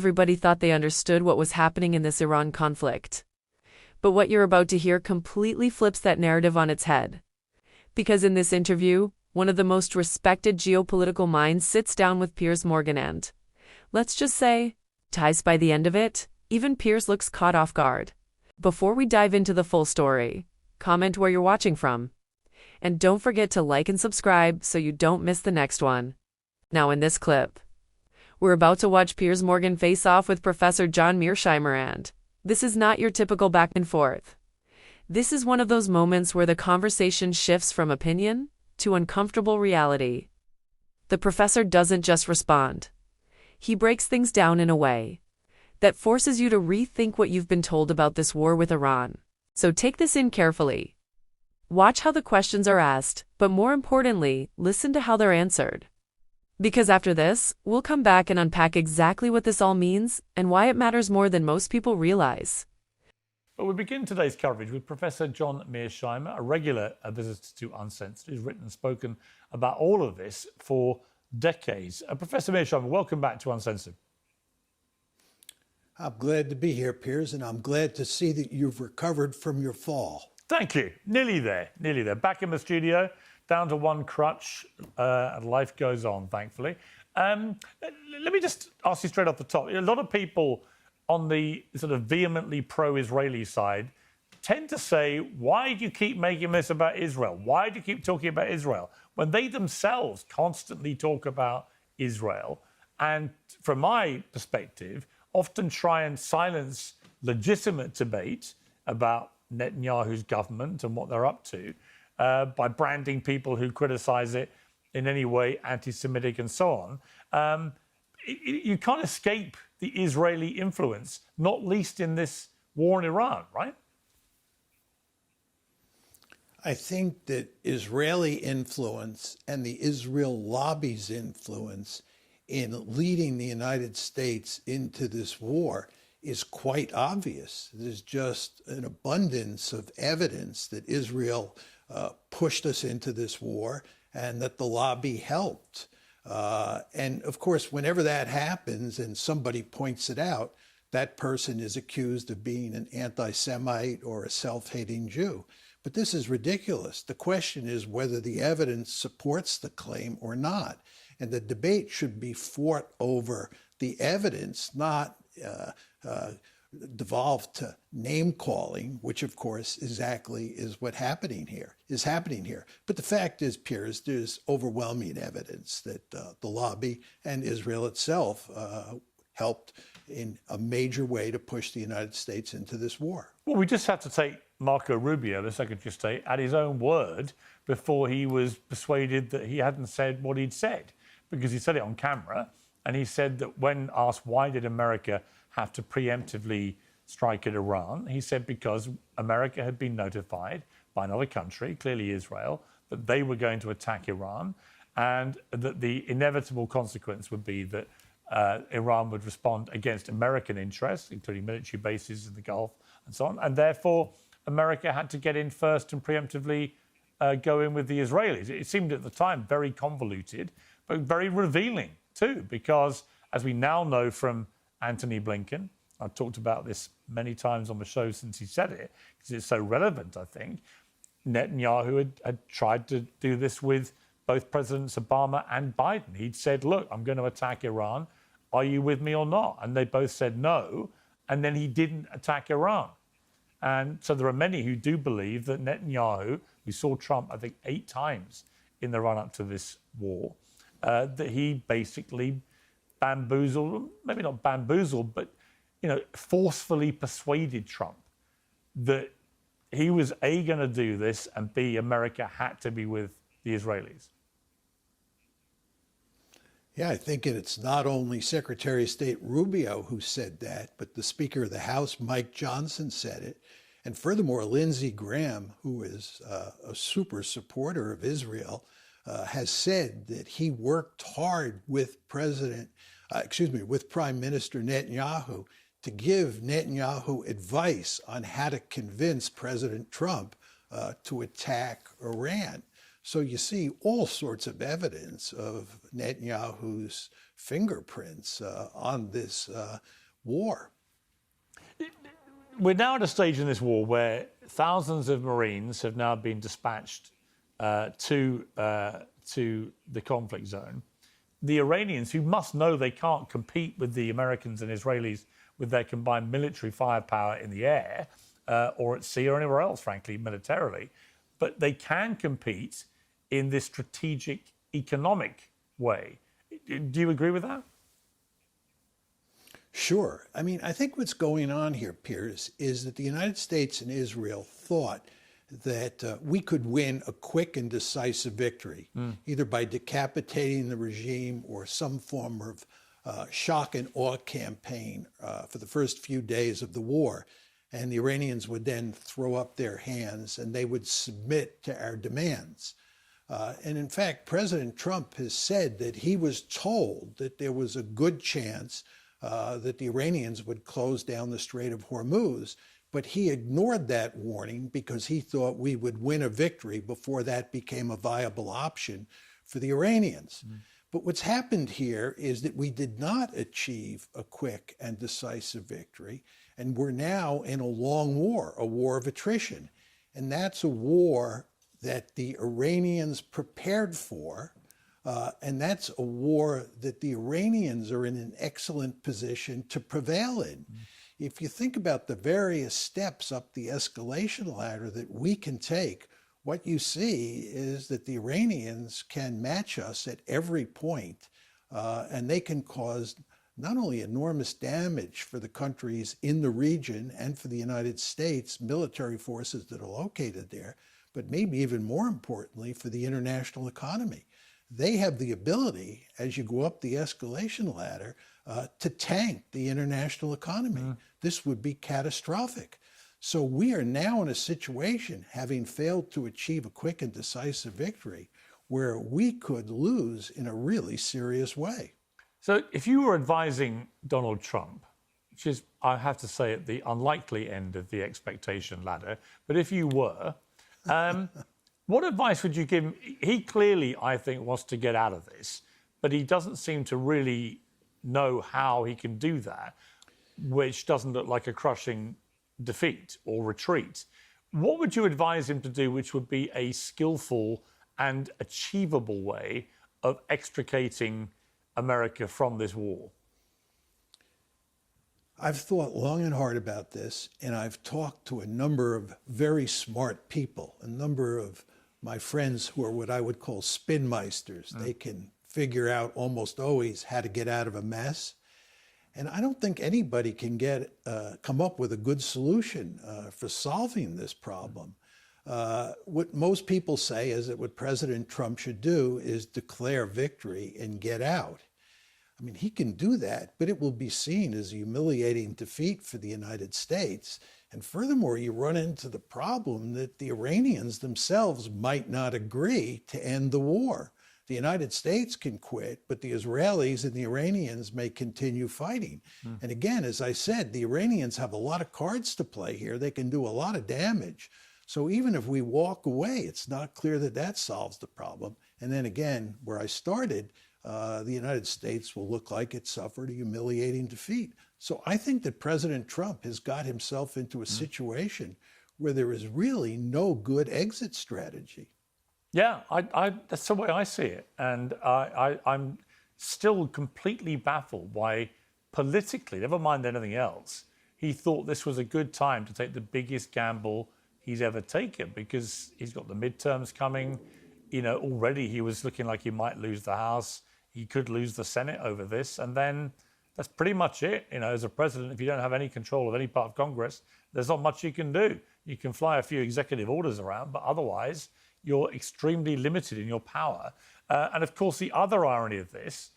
Everybody thought they understood what was happening in this Iran conflict. But what you're about to hear completely flips that narrative on its head. Because in this interview, one of the most respected geopolitical minds sits down with Piers Morgan and, let's just say, ties by the end of it, even Piers looks caught off guard. Before we dive into the full story, comment where you're watching from. And don't forget to like and subscribe so you don't miss the next one. Now in this clip, we're about to watch Piers Morgan face off with Professor John Mearsheimer, and this is not your typical back and forth. This is one of those moments where the conversation shifts from opinion to uncomfortable reality. The professor doesn't just respond. He breaks things down in a way that forces you to rethink what you've been told about this war with Iran. So take this in carefully. Watch how the questions are asked, but more importantly, listen to how they're answered. Because after this, we'll come back and unpack exactly what this all means and why it matters more than most people realize. Well, we begin today's coverage with Professor John Mearsheimer, a regular visitor to Uncensored, who's written and spoken about all of this for decades. Professor Mearsheimer, welcome back to Uncensored. I'm glad to be here, Piers, and I'm glad to see that you've recovered from your fall. Thank you. Nearly there. Back in the studio, down to one crutch, and life goes on, thankfully. Let me just ask you straight off the top. A lot of people on the sort of vehemently pro-Israeli side tend to say, why do you keep making this about Israel? Why do you keep talking about Israel? When they themselves constantly talk about Israel, and from my perspective, often try and silence legitimate debate about Netanyahu's government and what they're up to, by branding people who criticize it in any way anti-Semitic and so on. You can't escape the Israeli influence, not least in this war in Iran, right? I think that Israeli influence and the Israel lobby's influence in leading the United States into this war is quite obvious. There's just an abundance of evidence that Israel pushed us into this war and that the lobby helped. And of course, whenever that happens and somebody points it out, that person is accused of being an anti-Semite or a self-hating Jew. But this is ridiculous. The question is whether the evidence supports the claim or not. And the debate should be fought over the evidence, not devolved to name calling, which of course exactly is what is happening here. But the fact is, Piers, there's overwhelming evidence that the lobby and Israel itself helped in a major way to push the United States into this war. Well, we just had to take Marco Rubio, the Secretary of State, at his own word before he was persuaded that he hadn't said what he'd said, because he said it on camera. And he said that when asked why did America have to preemptively strike at Iran, he said because America had been notified by another country, clearly Israel, that they were going to attack Iran, and that the inevitable consequence would be that Iran would respond against American interests, including military bases in the Gulf and so on. And therefore, America had to get in first and preemptively go in with the Israelis. It seemed at the time very convoluted, but very revealing too, because as we now know from Antony Blinken, I've talked about this many times on the show since he said it, because it's so relevant, I think. Netanyahu had tried to do this with both Presidents Obama and Biden. He'd said, look, I'm going to attack Iran. Are you with me or not? And they both said no. And then he didn't attack Iran. And so there are many who do believe that Netanyahu, we saw Trump, I think, 8 times in the run-up to this war, that he basically bamboozled, maybe not bamboozled, but forcefully persuaded Trump that he was A, going to do this, and B, America had to be with the Israelis. Yeah, I think it's not only Secretary of State Rubio who said that, but the Speaker of the House, Mike Johnson, said it. And furthermore, Lindsey Graham, who is a super supporter of Israel, has said that he worked hard with Prime Minister Netanyahu to give Netanyahu advice on how to convince President Trump to attack Iran. So you see all sorts of evidence of Netanyahu's fingerprints on this war. We're now at a stage in this war where thousands of Marines have now been dispatched to the conflict zone. The Iranians, who must know they can't compete with the Americans and Israelis with their combined military firepower in the air or at sea or anywhere else, frankly, militarily, but they can compete in this strategic economic way. Do you agree with that? Sure. I mean, I think what's going on here, Piers, is that the United States and Israel thought that we could win a quick and decisive victory, either by decapitating the regime or some form of shock and awe campaign for the first few days of the war. And the Iranians would then throw up their hands and they would submit to our demands. And in fact, President Trump has said that he was told that there was a good chance that the Iranians would close down the Strait of Hormuz, but he ignored that warning because he thought we would win a victory before that became a viable option for the Iranians. But what's happened here is that we did not achieve a quick and decisive victory, and we're now in a long war, a war of attrition. And that's a war that the Iranians prepared for, and that's a war that the Iranians are in an excellent position to prevail in. If you think about the various steps up the escalation ladder that we can take, what you see is that the Iranians can match us at every point, and they can cause not only enormous damage for the countries in the region and for the United States military forces that are located there, but maybe even more importantly for the international economy. They have the ability, as you go up the escalation ladder, to tank the international economy. This would be catastrophic. So we are now in a situation, having failed to achieve a quick and decisive victory, where we could lose in a really serious way. So if you were advising Donald Trump, which is, I have to say, at the unlikely end of the expectation ladder, but if you were, what advice would you give him? He clearly, I think, wants to get out of this, but he doesn't seem to really know how he can do that, which doesn't look like a crushing defeat or retreat. What would you advise him to do, which would be a skillful and achievable way of extricating America from this war? I've thought long and hard about this, and I've talked to a number of very smart people, a number of my friends who are what I would call spinmeisters. They can figure out almost always how to get out of a mess. And I don't think anybody can come up with a good solution for solving this problem. What most people say is that what President Trump should do is declare victory and get out. I mean, he can do that, but it will be seen as a humiliating defeat for the United States. And furthermore, you run into the problem that the Iranians themselves might not agree to end the war. The United States can quit, but the Israelis and the Iranians may continue fighting. And again, as I said, the Iranians have a lot of cards to play here. They can do a lot of damage. So even if we walk away, it's not clear that that solves the problem. And then again, where I started, the United States will look like it suffered a humiliating defeat. So I think that President Trump has got himself into a situation where there is really no good exit strategy. Yeah, that's the way I see it. And I'm still completely baffled why politically, never mind anything else, he thought this was a good time to take the biggest gamble he's ever taken, because he's got the midterms coming. You know, already he was looking like he might lose the House. He could lose the Senate over this. And then that's pretty much it. You know, as a president, if you don't have any control of any part of Congress, there's not much you can do. You can fly a few executive orders around, but otherwise you're extremely limited in your power. And of course, the other irony of this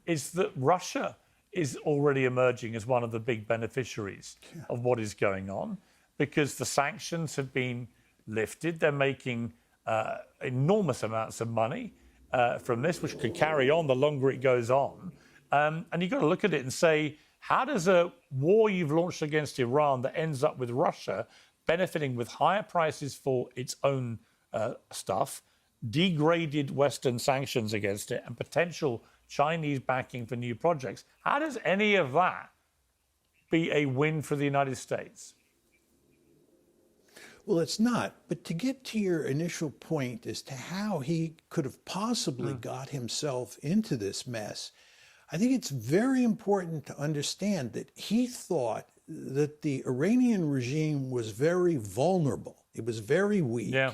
is that Russia is already emerging as one of the big beneficiaries of what is going on, because the sanctions have been lifted. They're making enormous amounts of money from this, which could carry on the longer it goes on. And you've got to look at it and say, how does a war you've launched against Iran that ends up with Russia benefiting with higher prices for its own stuff, degraded Western sanctions against it, and potential Chinese backing for new projects. How does any of that be a win for the United States? Well, it's not. But to get to your initial point as to how he could have possibly got himself into this mess, I think it's very important to understand that he thought that the Iranian regime was very vulnerable. It was very weak. Yeah.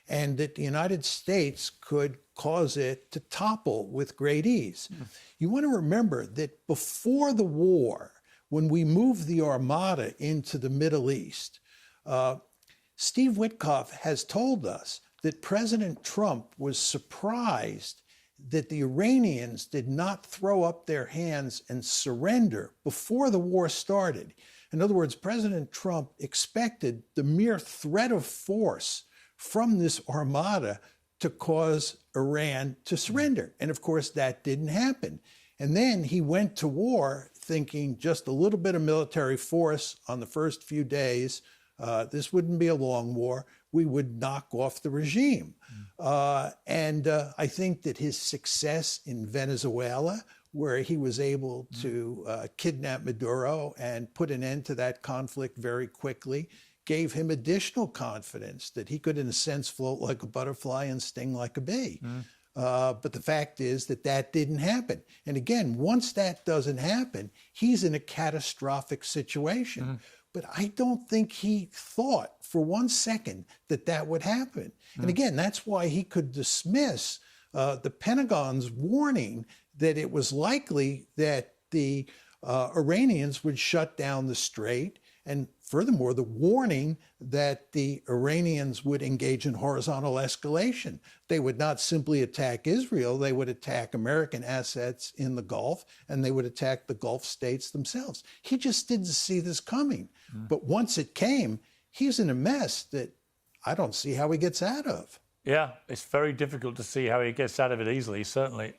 And that the United States could cause it to topple with great ease. You want to remember that before the war, when we moved the Armada into the Middle East, Steve Witkoff has told us that President Trump was surprised that the Iranians did not throw up their hands and surrender before the war started. In other words, President Trump expected the mere threat of force from this armada to cause Iran to surrender. And of course, that didn't happen. And then he went to war thinking just a little bit of military force on the first few days. This wouldn't be a long war. We would knock off the regime. And I think that his success in Venezuela, where he was able to kidnap Maduro and put an end to that conflict very quickly, gave him additional confidence that he could, in a sense, float like a butterfly and sting like a bee. But the fact is that that didn't happen. And again, once that doesn't happen, he's in a catastrophic situation. But I don't think he thought for 1 second that that would happen. And again, that's why he could dismiss the Pentagon's warning that it was likely that the Iranians would shut down the strait. And furthermore, the warning that the Iranians would engage in horizontal escalation. They would not simply attack Israel, they would attack American assets in the Gulf, and they would attack the Gulf states themselves. He just didn't see this coming. But once it came, he's in a mess that I don't see how he gets out of. Yeah, it's very difficult to see how he gets out of it easily, certainly.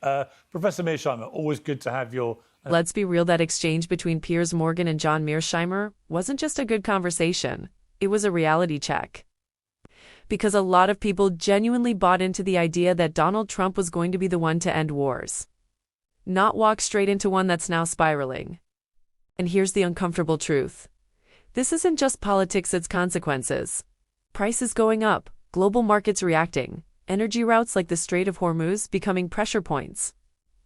Professor Mearsheimer, always good to have your... Let's be real, that exchange between Piers Morgan and John Mearsheimer wasn't just a good conversation, it was a reality check. Because a lot of people genuinely bought into the idea that Donald Trump was going to be the one to end wars, not walk straight into one that's now spiraling. And here's the uncomfortable truth. This isn't just politics, it's consequences. Prices going up, global markets reacting, energy routes like the Strait of Hormuz becoming pressure points,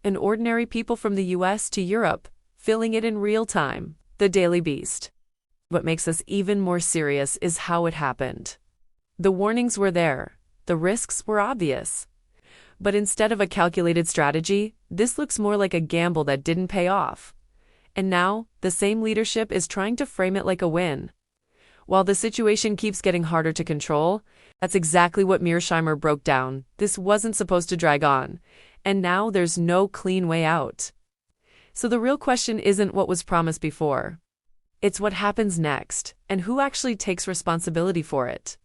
and ordinary people from the US to Europe, feeling it in real time, the daily beast. What makes this even more serious is how it happened. The warnings were there, the risks were obvious. But instead of a calculated strategy, this looks more like a gamble that didn't pay off. And now, the same leadership is trying to frame it like a win. While the situation keeps getting harder to control, that's exactly what Mearsheimer broke down. This wasn't supposed to drag on. And now there's no clean way out. So the real question isn't what was promised before. It's what happens next, and who actually takes responsibility for it.